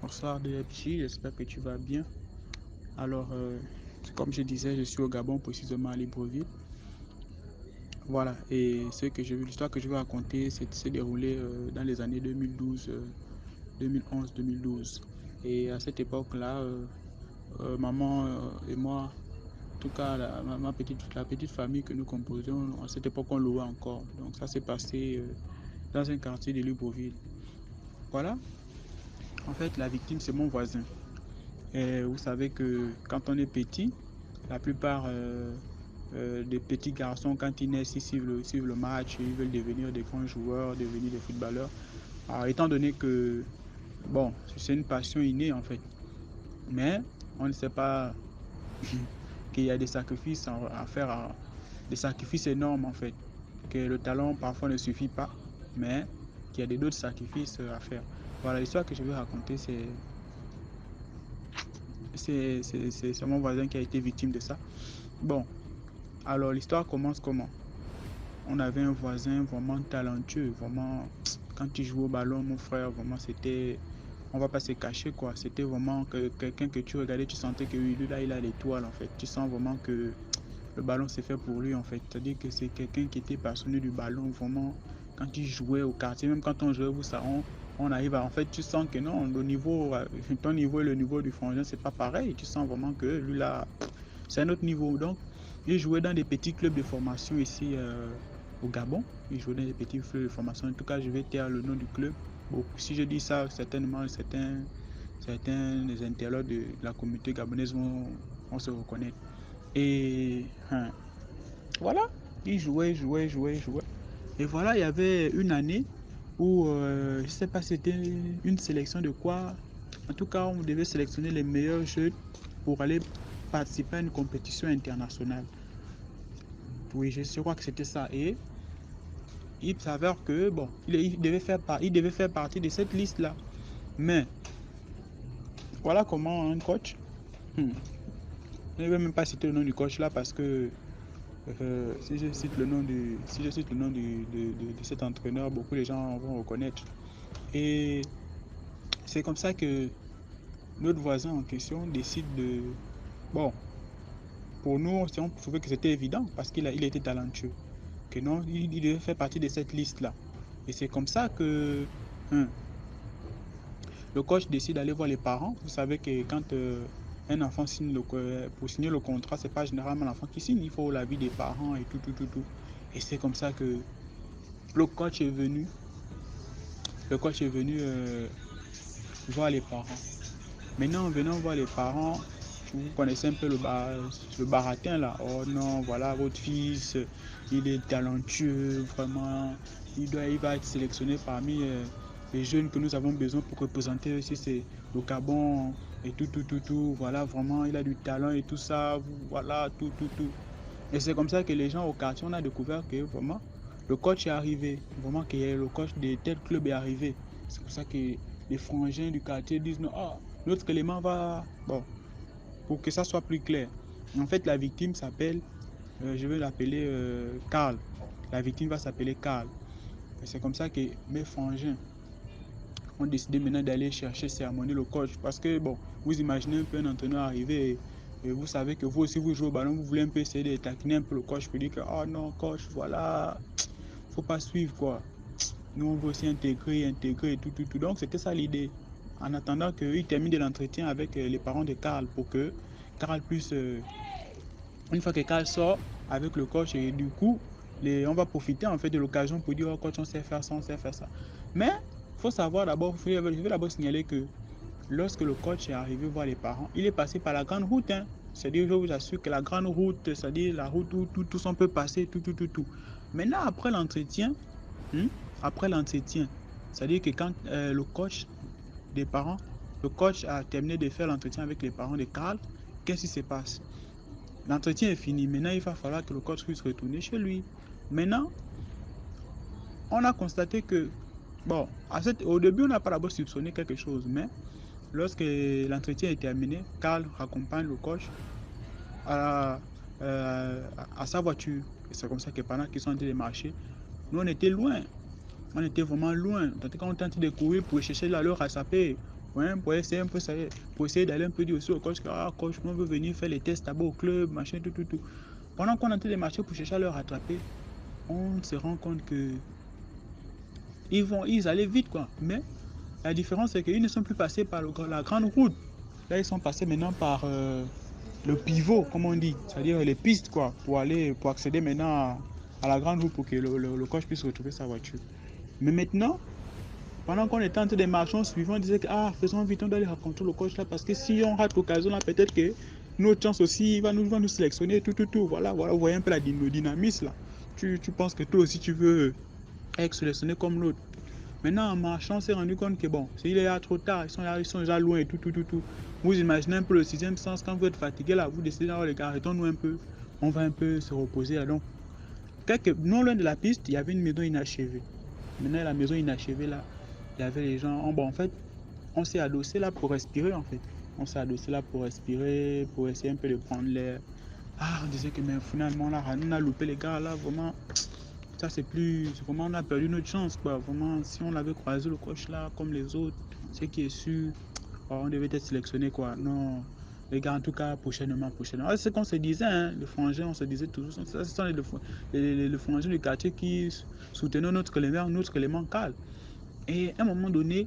Bonsoir DFJ, j'espère que tu vas bien. Alors, comme je disais, je suis au Gabon, précisément à Libreville. Voilà, et l'histoire que je vais raconter s'est déroulée dans les années 2012, 2011, 2012. Et à cette époque-là, maman et moi, en tout cas la petite famille que nous composions, à cette époque on louait encore. Donc ça s'est passé dans un quartier de Libreville. Voilà, en fait la victime c'est mon voisin. Et vous savez que quand on est petit, la plupart des petits garçons, quand ils naissent, ils suivent le match, ils veulent devenir des grands joueurs, devenir des footballeurs. Alors, étant donné que, bon, c'est une passion innée en fait, mais on ne sait pas qu'il y a des sacrifices à faire, des sacrifices énormes en fait, que le talent parfois ne suffit pas, mais qu'il y a d'autres sacrifices à faire. Voilà, l'histoire que je vais raconter, c'est mon voisin qui a été victime de ça. Bon, alors l'histoire commence comment? On avait un voisin vraiment talentueux, vraiment, quand il jouait au ballon, mon frère, vraiment, c'était, on va pas se cacher, quoi. C'était vraiment quelqu'un que tu regardais, tu sentais que lui, là, il a l'étoile, en fait. Tu sens vraiment que le ballon, c'est fait pour lui, en fait. C'est-à-dire que c'est quelqu'un qui était passionné du ballon, vraiment, quand il jouait au quartier, même quand on jouait, vous savez, on arrive à, en fait, tu sens que non, le niveau, ton niveau et le niveau du frangin, c'est pas pareil. Tu sens vraiment que lui, là, c'est un autre niveau. Donc, il jouait dans des petits clubs de formation ici au Gabon. Il jouait dans des petits clubs de formation. En tout cas, je vais taire le nom du club. Bon, si je dis ça, certainement, certains des internautes de la communauté gabonaise vont se reconnaître. Et voilà, il jouait. Et voilà, il y avait une année où, je ne sais pas si c'était une sélection de quoi. En tout cas, on devait sélectionner les meilleurs jeunes pour aller participer à une compétition internationale. Oui, je crois que c'était ça. Et il s'avère que, bon, il devait faire partie de cette liste-là. Mais voilà comment un coach, je ne vais même pas citer le nom du coach là parce que si je cite le nom de cet entraîneur, beaucoup de gens vont reconnaître. Et c'est comme ça que notre voisin en question décide de... Bon, pour nous, on trouvait que c'était évident parce il était talentueux. Que non, il devait faire partie de cette liste-là. Et c'est comme ça que hein, le coach décide d'aller voir les parents. Vous savez que quand un enfant signe pour signer le contrat, c'est pas généralement l'enfant qui signe. Il faut l'avis des parents et tout. Et c'est comme ça que le coach est venu. Le coach est venu voir les parents. Maintenant, en venant voir les parents, vous connaissez un peu le baratin là. Oh non, voilà votre fils, il est talentueux, vraiment. Il va être sélectionné parmi les jeunes que nous avons besoin pour représenter aussi c'est le Gabon et tout. Voilà, vraiment, il a du talent et tout ça. Voilà, tout. Et c'est comme ça que les gens au quartier, on a découvert que vraiment, le coach est arrivé. Vraiment, que le coach de tel club est arrivé. C'est pour ça que les frangins du quartier disent non, ah, notre élément va. Bon, pour que ça soit plus clair. En fait, la victime s'appelle, je vais l'appeler Karl. La victime va s'appeler Karl. Et c'est comme ça que mes frangins ont décidé maintenant d'aller chercher sermonner le coach. Parce que, bon, vous imaginez un peu un entraîneur arriver et vous savez que vous aussi, vous jouez au ballon, vous voulez un peu essayer de taquiner un peu le coach pour dire que, oh non, coach, voilà, faut pas suivre, quoi. Nous, on veut aussi intégrer et tout. Donc, c'était ça l'idée. En attendant qu'il termine de l'entretien avec les parents de Karl pour que Karl puisse, une fois que Karl sort avec le coach, et du coup, on va profiter en fait de l'occasion pour dire, oh coach, on sait faire ça, on sait faire ça. Mais, il faut savoir d'abord, je vais d'abord signaler que lorsque le coach est arrivé voir les parents, il est passé par la grande route. Hein. C'est-à-dire, je vous assure que la grande route, c'est-à-dire la route où tout ça peut passer, tout. Maintenant, après l'entretien, c'est-à-dire que quand le coach des parents, le coach a terminé de faire l'entretien avec les parents de Karl, qu'est-ce qui se passe? L'entretien est fini. Maintenant, il va falloir que le coach puisse retourner chez lui. Maintenant, on a constaté que, bon, au début, on n'a pas d'abord soupçonné quelque chose, mais lorsque l'entretien est terminé, Karl raccompagne le coach à, à sa voiture. Et c'est comme ça que pendant qu'ils sont en train de marcher, nous, on était loin. On était vraiment loin. On était en train de courir pour chercher là, le rattraper. Ouais, pour essayer un peu, ça, pour essayer d'aller un peu dire aussi au coach que, ah, coach, on veut venir faire les tests là-bas au club, machin, tout, tout, tout. Pendant qu'on est en train de marcher pour chercher à le rattraper, on se rend compte que ils allaient vite, quoi. Mais la différence, c'est qu'ils ne sont plus passés par la grande route. Là, ils sont passés maintenant par le pivot, comme on dit, c'est-à-dire les pistes, quoi, pour accéder maintenant à la grande route pour que le coach puisse retrouver sa voiture. Mais maintenant, pendant qu'on était en train de marcher, on suivait, on disait que, ah, faisons vite, on doit aller rencontrer le coach là, parce que si on rate l'occasion là, peut-être que notre chance aussi, il va nous sélectionner, tout, tout, tout. Voilà, voilà, vous voyez un peu le dynamisme là. Tu penses que toi aussi, tu veux être sélectionné comme l'autre. Maintenant, en marchant, on s'est rendu compte que bon, s'il est là trop tard, ils sont déjà loin et tout, tout, tout, tout. Vous imaginez un peu le sixième sens, quand vous êtes fatigué là, vous décidez, oh les gars, arrêtons-nous un peu, on va un peu se reposer là. Donc, non loin de la piste, il y avait une maison inachevée. Maintenant, la maison inachevée là, il y avait les gens. Bon, en fait, on s'est adossé là pour respirer en fait. On s'est adossé là pour respirer, pour essayer un peu de prendre l'air. Ah, on disait que mais finalement là, on a loupé les gars là, vraiment. Ça, c'est vraiment, on a perdu notre chance, quoi. Vraiment, si on avait croisé le coach là, comme les autres, c'est qui est sûr, on devait être sélectionné, quoi. Non, les gars, en tout cas, prochainement, prochainement. Ah, c'est ce qu'on se disait, hein, le frangin, on se disait toujours. Ça, ce sont les frangins du quartier qui soutenaient notre élément calme. Et à un moment donné,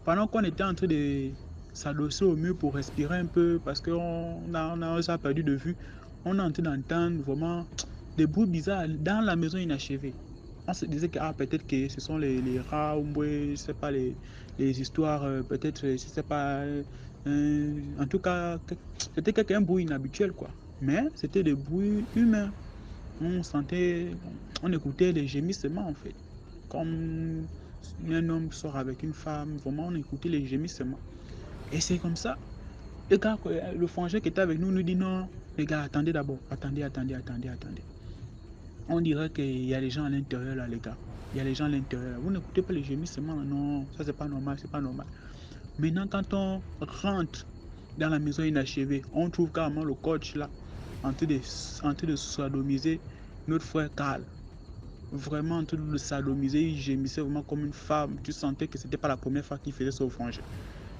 pendant qu'on était en train de s'adosser au mur pour respirer un peu, parce on a perdu de vue, on est en train d'entendre vraiment des bruits bizarres dans la maison inachevée. On se disait que ah, peut-être que ce sont les rats, ou je sais pas, les histoires, peut-être, je sais pas, en tout cas, c'était un bruit inhabituel, quoi. Mais c'était des bruits humains. On sentait, on écoutait les gémissements, en fait. Comme un homme sort avec une femme, vraiment, on écoutait les gémissements. Et c'est comme ça. Le gars, le frangin qui était avec nous dit non, les gars, attendez d'abord, attendez, attendez, attendez, attendez. On dirait qu'il y a des gens à l'intérieur là, les gars. Il y a des gens à l'intérieur. Vous n'écoutez pas les gémissements, non, ça c'est pas normal, c'est pas normal. Maintenant, quand on rentre dans la maison inachevée, on trouve carrément le coach là, en train de sodomiser notre frère Karl. Vraiment en train de le sodomiser, il gémissait vraiment comme une femme. Tu sentais que c'était pas la première fois qu'il faisait ça au frangin.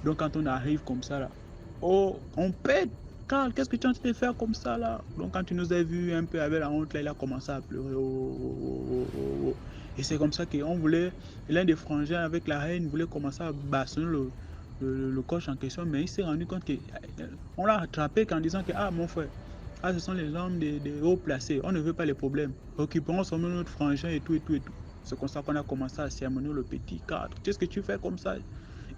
Donc quand on arrive comme ça là, oh, on pète. Karl, qu'est-ce que tu es en train de faire comme ça là? Donc quand tu nous as vu un peu avec la honte là, il a commencé à pleurer. Oh, oh, oh, oh, oh. Et c'est comme ça qu'on voulait, l'un des frangins avec la reine voulait commencer à bastonner le coach en question, mais il s'est rendu compte qu'on l'a rattrapé en disant que ah mon frère, ah ce sont les hommes des hauts placés, on ne veut pas les problèmes. Occupons seulement notre frangin et tout et tout et tout. C'est comme ça qu'on a commencé à sermonner le petit cadre. Qu'est-ce que tu fais comme ça?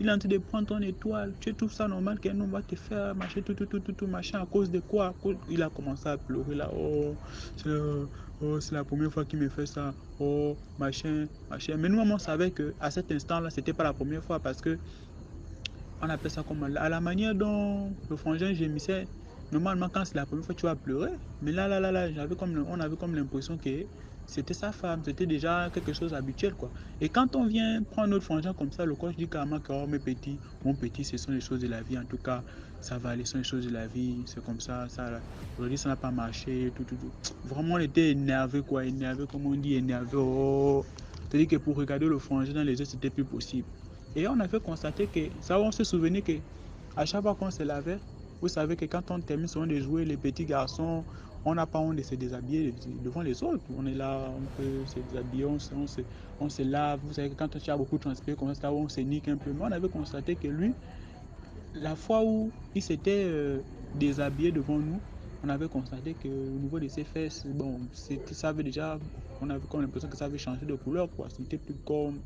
Il est en train de prendre ton étoile. Tu trouves ça normal qu'un homme va te faire machin, tout, tout, tout, tout, tout, machin, à cause de quoi? Il a commencé à pleurer là. C'est la première fois qu'il me fait ça. Oh, machin, machin. Mais nous, on savait qu'à cet instant-là, c'était pas la première fois parce que on appelle ça comme à la manière dont le frangin gémissait. Normalement, quand c'est la première fois, tu vas pleurer. Mais là, on avait comme l'impression que c'était sa femme, c'était déjà quelque chose d'habituel, quoi. Et quand on vient prendre notre frangin comme ça, le coach dit carrément que, oh, mes petits, mon petit, ce sont les choses de la vie. En tout cas, ça va aller, ce sont les choses de la vie. C'est comme ça, aujourd'hui, ça n'a pas marché, tout, tout, tout. Vraiment, on était énervé, quoi. Énervé, comme on dit, énervé. Oh. C'est-à-dire que pour regarder le frangin dans les yeux, c'était plus possible. Et on avait constaté que, ça, on se souvenait que à chaque fois qu'on se lavait, vous savez que quand on termine souvent de jouer, les petits garçons, on n'a pas honte de se déshabiller devant les autres. On est là, on peut se déshabiller, on se lave. Vous savez que quand tu as beaucoup transpiré, comme ça, on se nique un peu. Mais on avait constaté que lui, la fois où il s'était déshabillé devant nous, on avait constaté que au niveau de ses fesses, bon, ça avait déjà, on avait comme l'impression que ça avait changé de couleur, quoi. C'était plus comme,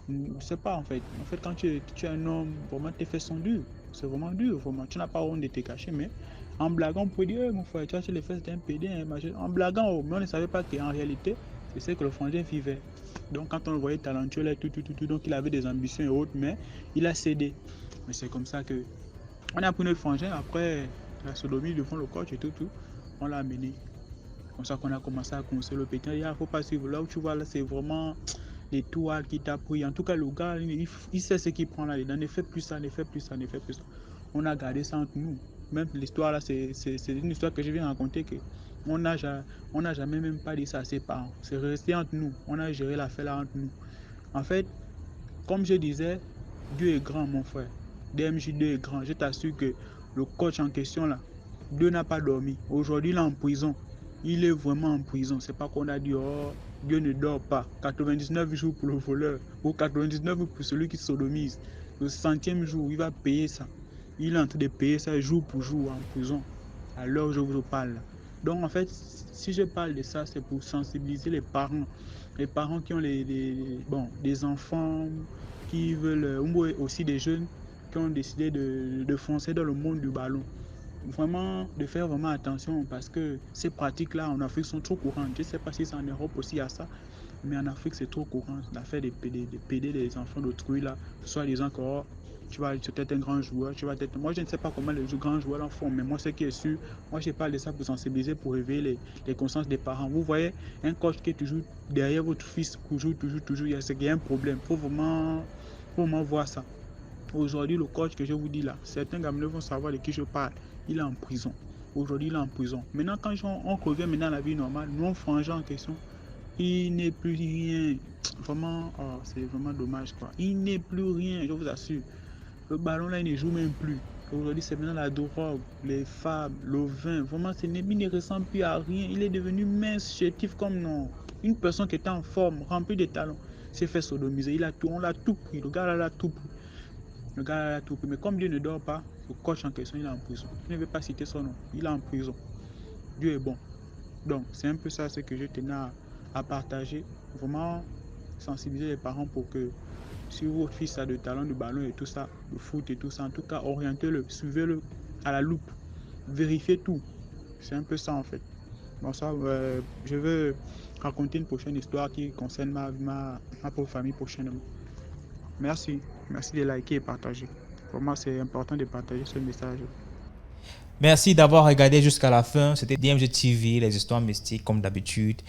je sais pas en fait. En fait, quand tu es un homme, vraiment tes fesses sont dures. C'est vraiment dur, vraiment. Tu n'as pas honte de te cacher, mais en blaguant, on pouvait dire, hey, mon frère, tu as les fesses d'un PD, hein, en blaguant, oh, mais on ne savait pas qu'en réalité, c'est ce que le frangin vivait. Donc quand on le voyait talentueux, là, tout, donc il avait des ambitions et autres, mais il a cédé. Mais c'est comme ça que on a pris notre frangin après la sodomie devant le coach et tout, on l'a amené. Comme ça qu'on a commencé à conseiller le petit. Il ne faut pas suivre. Là où tu vois, là, c'est vraiment les toiles qui t'a pris. En tout cas, le gars, il sait ce qu'il prend là-dedans. Ne fait plus ça, ne fait plus ça, ne fait plus ça. On a gardé ça entre nous. Même l'histoire là, c'est une histoire que je viens raconter que on n'a jamais même pas dit ça à ses parents. C'est resté entre nous. On a géré l'affaire là entre nous. En fait, comme je disais, Dieu est grand, mon frère. DMJ2 est grand. Je t'assure que le coach en question là, Dieu n'a pas dormi. Aujourd'hui, il est en prison. Il est vraiment en prison. C'est pas qu'on a dit, oh, Dieu ne dort pas. 99 jours pour le voleur, ou 99 jours pour celui qui sodomise. Le 100e jour, il va payer ça. Il est en train de payer ça jour pour jour en prison, à l'heure où je vous parle. Donc, en fait, si je parle de ça, c'est pour sensibiliser les parents qui ont des enfants qui veulent, ou aussi des jeunes qui ont décidé de foncer dans le monde du ballon. Vraiment, de faire vraiment attention parce que ces pratiques-là en Afrique sont trop courantes. Je ne sais pas si c'est en Europe aussi à ça, mais en Afrique, c'est trop courant. L'affaire de péder les enfants d'autrui, là, soit disant que oh, tu vas être un grand joueur, tu vas être... Moi, je ne sais pas comment les grands joueurs en font, mais moi, ce qui est sûr, moi, je parle de ça pour sensibiliser, pour réveiller les consciences des parents. Vous voyez, un coach qui est toujours derrière votre fils, toujours, il y a un problème. Faut vraiment voir ça. Aujourd'hui, le coach que je vous dis là, certains gamins vont savoir de qui je parle. Il est en prison. Aujourd'hui, il est en prison. Maintenant, quand on revient maintenant à la vie normale, nous, on frangin en question, il n'est plus rien. Vraiment, oh, c'est vraiment dommage, quoi. Il n'est plus rien, je vous assure. Le ballon là, il ne joue même plus. Aujourd'hui, c'est maintenant la drogue, les femmes, le vin. Vraiment, il ne ressemble plus à rien. Il est devenu mince, chétif comme non. Une personne qui était en forme, remplie de talent, s'est fait sodomiser. On l'a tout pris. Le gars là l'a tout pris. Le gars là l'a tout pris. Mais comme Dieu ne dort pas, le coach en question, il est en prison. Je ne vais pas citer son nom. Il est en prison. Dieu est bon. Donc, c'est un peu ça ce que je tenais à partager. Vraiment sensibiliser les parents pour que si votre fils a de talent de ballon et tout ça, de foot et tout ça, en tout cas, orientez-le, suivez-le à la loupe, vérifiez tout. C'est un peu ça en fait. Bon, ça, je veux raconter une prochaine histoire qui concerne ma pauvre famille prochainement. Merci. Merci de liker et partager. Pour moi, c'est important de partager ce message. Merci d'avoir regardé jusqu'à la fin. C'était DMG TV, les histoires mystiques comme d'habitude.